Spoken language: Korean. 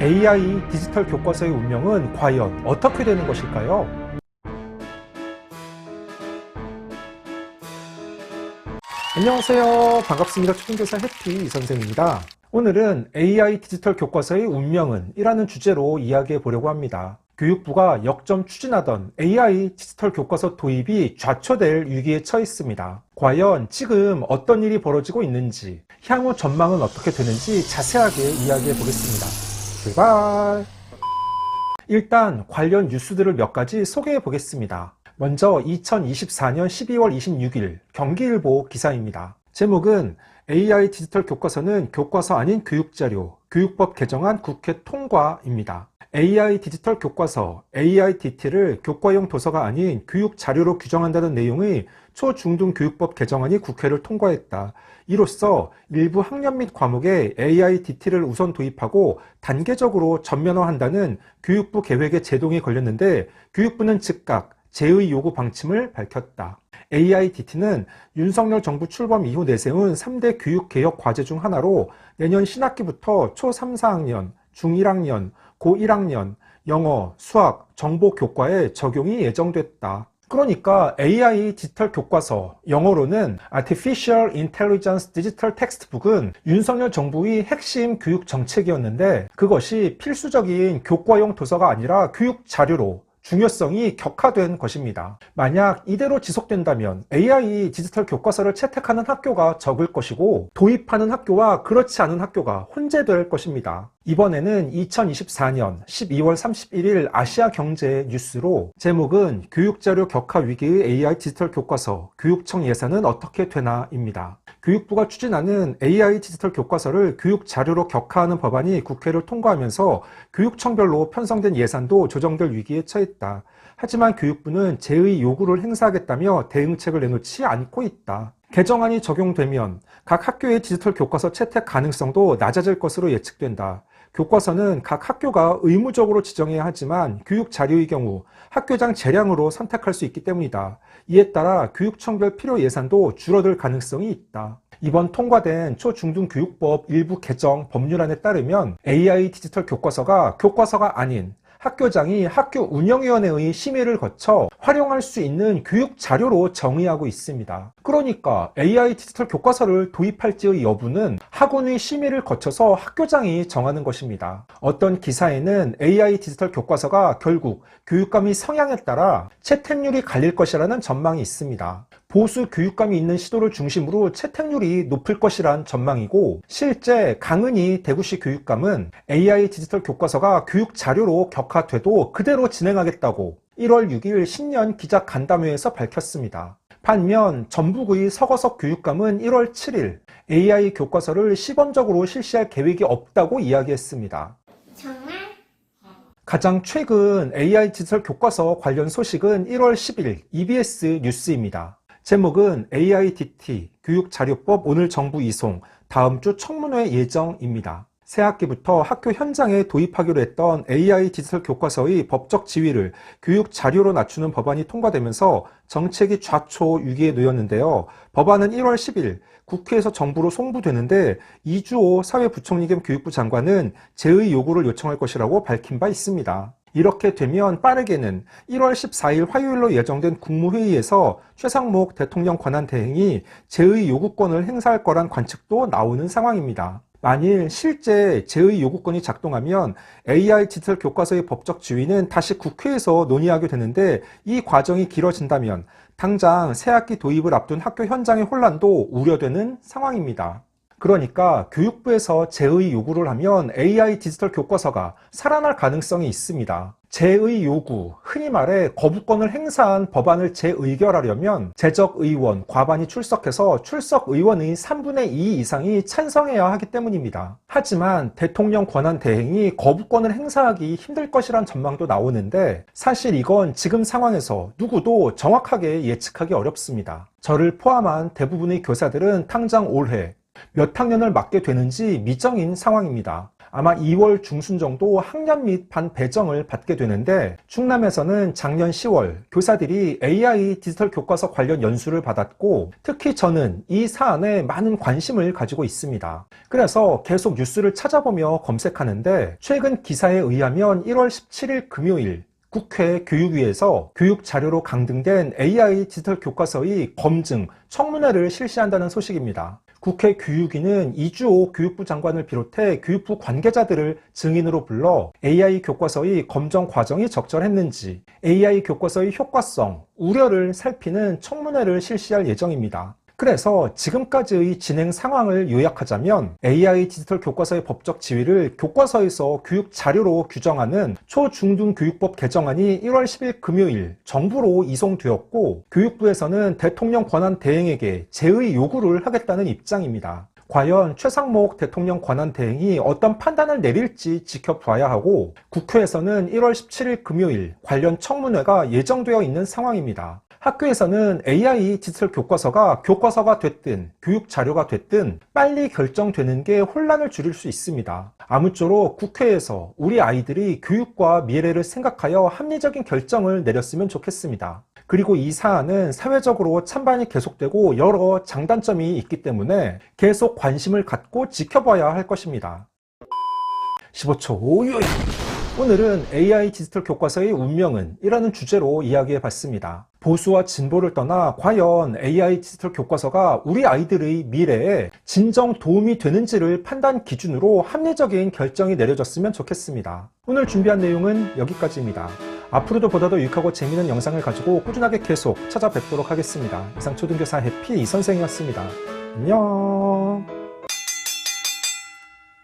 AI 디지털 교과서의 운명은 과연 어떻게 되는 것일까요? 안녕하세요. 반갑습니다. 초등교사 해피 선생입니다. 오늘은 AI 디지털 교과서의 운명은 이라는 주제로 이야기해 보려고 합니다. 교육부가 역점 추진하던 AI 디지털 교과서 도입이 좌초될 위기에 처했습니다. 과연 지금 어떤 일이 벌어지고 있는지, 향후 전망은 어떻게 되는지 자세하게 이야기해 보겠습니다. 출발! 일단 관련 뉴스들을 몇 가지 소개해 보겠습니다. 먼저 2024년 12월 26일 경기일보 기사입니다. 제목은 AI 디지털 교과서는 교과서 아닌 교육자료, 교육법 개정안 국회 통과입니다. AI 디지털 교과서, AIDT를 교과용 도서가 아닌 교육자료로 규정한다는 내용의 초중등 교육법 개정안이 국회를 통과했다. 이로써 일부 학년 및 과목에 AIDT를 우선 도입하고 단계적으로 전면화한다는 교육부 계획의 제동이 걸렸는데 교육부는 즉각 제의 요구 방침을 밝혔다. AIDT는 윤석열 정부 출범 이후 내세운 3대 교육개혁 과제 중 하나로 내년 신학기부터 초3, 4학년, 중1학년, 고1학년, 영어, 수학, 정보 교과에 적용이 예정됐다. 그러니까 AI 디지털 교과서, 영어로는 Artificial Intelligence Digital Textbook은 윤석열 정부의 핵심 교육 정책이었는데 그것이 필수적인 교과용 도서가 아니라 교육 자료로 중요성이 격화된 것입니다. 만약 이대로 지속된다면 AI 디지털 교과서를 채택하는 학교가 적을 것이고 도입하는 학교와 그렇지 않은 학교가 혼재될 것입니다. 이번에는 2024년 12월 31일 아시아경제 뉴스로 제목은 교육자료 격화 위기의 AI 디지털 교과서, 교육청 예산은 어떻게 되나?입니다. 교육부가 추진하는 AI 디지털 교과서를 교육자료로 격화하는 법안이 국회를 통과하면서 교육청별로 편성된 예산도 조정될 위기에 처했다. 하지만 교육부는 제의 요구를 행사하겠다며 대응책을 내놓지 않고 있다. 개정안이 적용되면 각 학교의 디지털 교과서 채택 가능성도 낮아질 것으로 예측된다. 교과서는 각 학교가 의무적으로 지정해야 하지만 교육 자료의 경우 학교장 재량으로 선택할 수 있기 때문이다. 이에 따라 교육청별 필요 예산도 줄어들 가능성이 있다. 이번 통과된 초중등교육법 일부 개정 법률안에 따르면 AI 디지털 교과서가 교과서가 아닌 학교장이 학교 운영위원회의 심의를 거쳐 활용할 수 있는 교육 자료로 정의하고 있습니다. 그러니까 AI 디지털 교과서를 도입할지의 여부는 학원의 심의를 거쳐서 학교장이 정하는 것입니다. 어떤 기사에는 AI 디지털 교과서가 결국 교육감의 성향에 따라 채택률이 갈릴 것이라는 전망이 있습니다. 보수 교육감이 있는 시도를 중심으로 채택률이 높을 것이란 전망이고 실제 강은희 대구시 교육감은 AI 디지털 교과서가 교육 자료로 격화돼도 그대로 진행하겠다고 1월 6일 신년 기자 간담회에서 밝혔습니다. 반면 전북의 서거석 교육감은 1월 7일 AI 교과서를 시범적으로 실시할 계획이 없다고 이야기했습니다. 정말? 가장 최근 AI 디지털 교과서 관련 소식은 1월 10일 EBS 뉴스입니다. 제목은 AIDT 교육자료법 오늘 정부 이송 다음 주 청문회 예정입니다. 새학기부터 학교 현장에 도입하기로 했던 AI 디지털 교과서의 법적 지위를 교육 자료로 낮추는 법안이 통과되면서 정책이 좌초 위기에 놓였는데요. 법안은 1월 10일 국회에서 정부로 송부되는데 이주호 사회부총리 겸 교육부 장관은 제의 요구를 요청할 것이라고 밝힌 바 있습니다. 이렇게 되면 빠르게는 1월 14일 화요일로 예정된 국무회의에서 최상목 대통령 권한대행이 제의 요구권을 행사할 거란 관측도 나오는 상황입니다. 만일 실제 제의 요구권이 작동하면 AI 디지털 교과서의 법적 지위는 다시 국회에서 논의하게 되는데 이 과정이 길어진다면 당장 새학기 도입을 앞둔 학교 현장의 혼란도 우려되는 상황입니다. 그러니까 교육부에서 제의 요구를 하면 AI 디지털 교과서가 살아날 가능성이 있습니다. 제의 요구, 흔히 말해 거부권을 행사한 법안을 재의결하려면 재적의원, 과반이 출석해서 출석의원의 3분의 2 이상이 찬성해야 하기 때문입니다. 하지만 대통령 권한대행이 거부권을 행사하기 힘들 것이란 전망도 나오는데 사실 이건 지금 상황에서 누구도 정확하게 예측하기 어렵습니다. 저를 포함한 대부분의 교사들은 당장 올해 몇 학년을 맡게 되는지 미정인 상황입니다. 아마 2월 중순 정도 학년 및 반 배정을 받게 되는데, 충남에서는 작년 10월 교사들이 AI 디지털 교과서 관련 연수를 받았고, 특히 저는 이 사안에 많은 관심을 가지고 있습니다. 그래서 계속 뉴스를 찾아보며 검색하는데, 최근 기사에 의하면 1월 17일 금요일 국회 교육위에서 교육 자료로 강등된 AI 디지털 교과서의 검증, 청문회를 실시한다는 소식입니다. 국회 교육위는 이주호 교육부 장관을 비롯해 교육부 관계자들을 증인으로 불러 AI 교과서의 검정 과정이 적절했는지, AI 교과서의 효과성, 우려를 살피는 청문회를 실시할 예정입니다. 그래서 지금까지의 진행 상황을 요약하자면, AI 디지털 교과서의 법적 지위를 교과서에서 교육 자료로 규정하는 초중등교육법 개정안이 1월 10일 금요일 정부로 이송되었고, 교육부에서는 대통령 권한 대행에게 제의 요구를 하겠다는 입장입니다. 과연 최상목 대통령 권한 대행이 어떤 판단을 내릴지 지켜봐야 하고, 국회에서는 1월 17일 금요일 관련 청문회가 예정되어 있는 상황입니다. 학교에서는 AI 디지털 교과서가 교과서가 됐든 교육 자료가 됐든 빨리 결정되는 게 혼란을 줄일 수 있습니다. 아무쪼록 국회에서 우리 아이들이 교육과 미래를 생각하여 합리적인 결정을 내렸으면 좋겠습니다. 그리고 이 사안은 사회적으로 찬반이 계속되고 여러 장단점이 있기 때문에 계속 관심을 갖고 지켜봐야 할 것입니다. 15초 요요! 오늘은 AI 디지털 교과서의 운명은? 이라는 주제로 이야기해 봤습니다. 보수와 진보를 떠나 과연 AI 디지털 교과서가 우리 아이들의 미래에 진정 도움이 되는지를 판단 기준으로 합리적인 결정이 내려졌으면 좋겠습니다. 오늘 준비한 내용은 여기까지입니다. 앞으로도 보다 더 유익하고 재미있는 영상을 가지고 꾸준하게 계속 찾아뵙도록 하겠습니다. 이상 초등교사 해피 이선생이었습니다. 안녕.